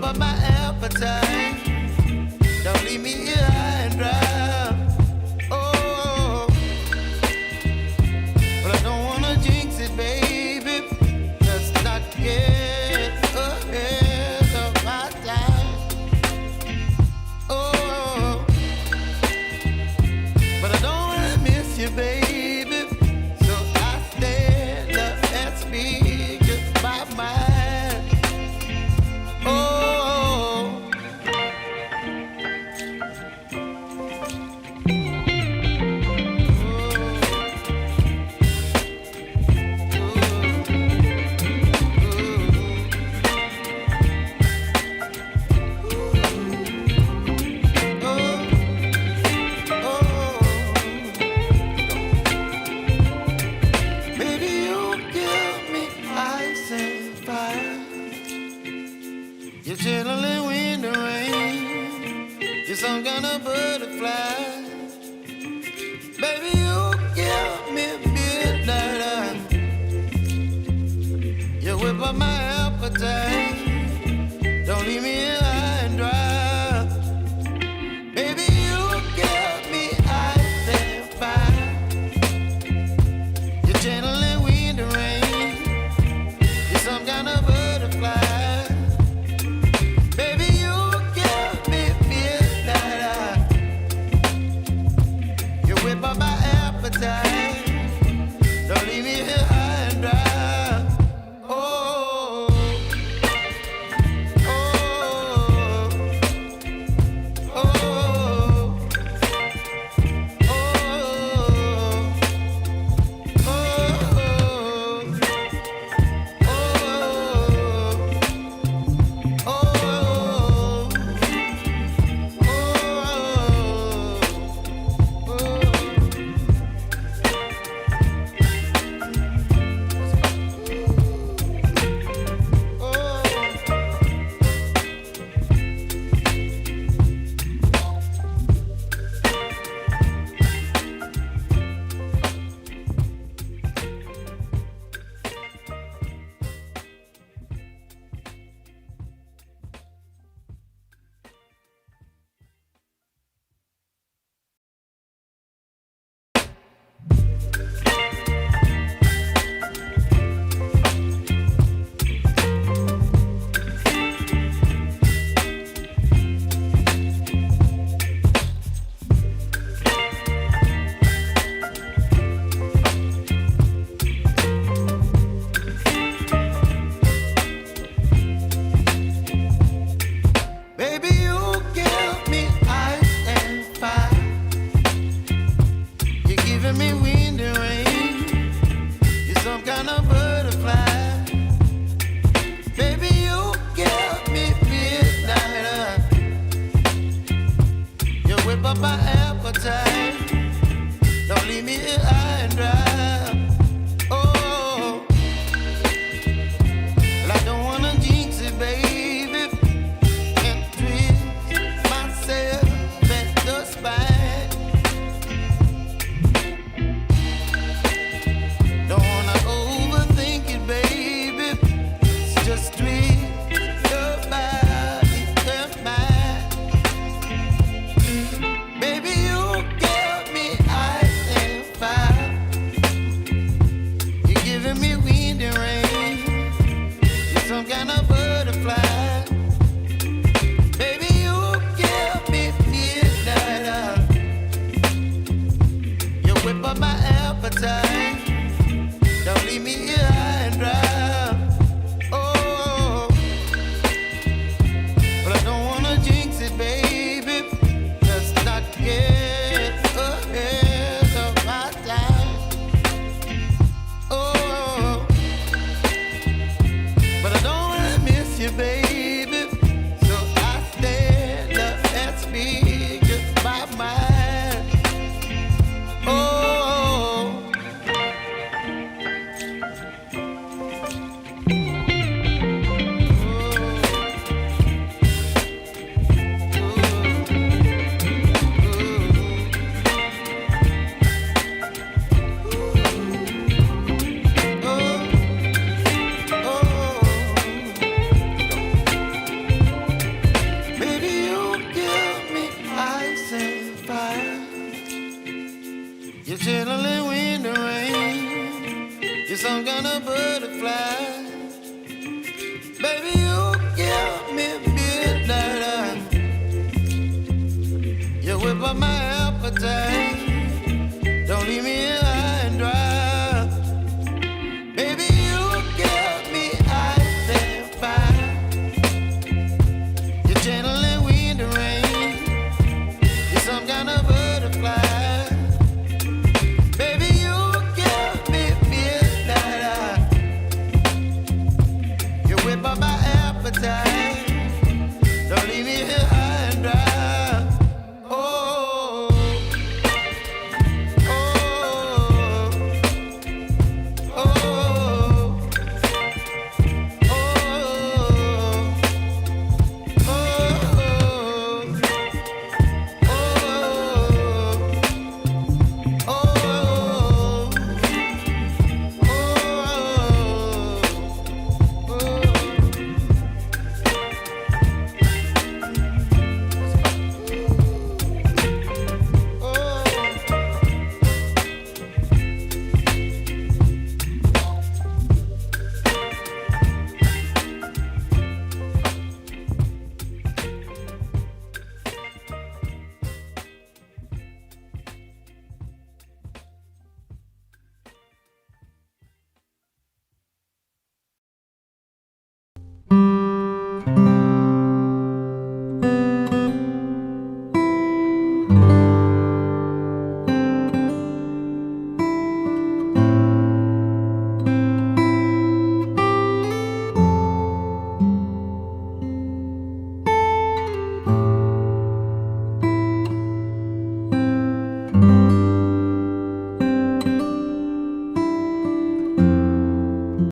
up my appetite. Don't leave me here high and dry. Oh, but I don't wanna jinx it, baby. Let's not get ahead of my time. Oh, but I don't wanna miss you, baby. So I stand up and speak just my mind. Oh. You're chilling wind and rain. You're some kind of butterfly. Baby, you give me midnight. You whip up my appetite. Don't leave me here high and dry. Baby, you give me ice and fire. You're channeling wind and rain. You're some kind of butterfly. Don't leave me here high and dry. Oh, oh, oh, oh, My appetite. Don't leave me here high and dry. Oh, well, I don't wanna jinx it, baby, and twist myself at the spine. Don't wanna overthink it, baby. It's just twist your body and mine. Baby, you give me ice and fire. appetite. Don't leave me here high and dry. Baby, you give me ice and fire. You're gentle and wind and rain. You're some kind of butterfly. Baby, you give me midnight. You whip up my appetite. Don't leave me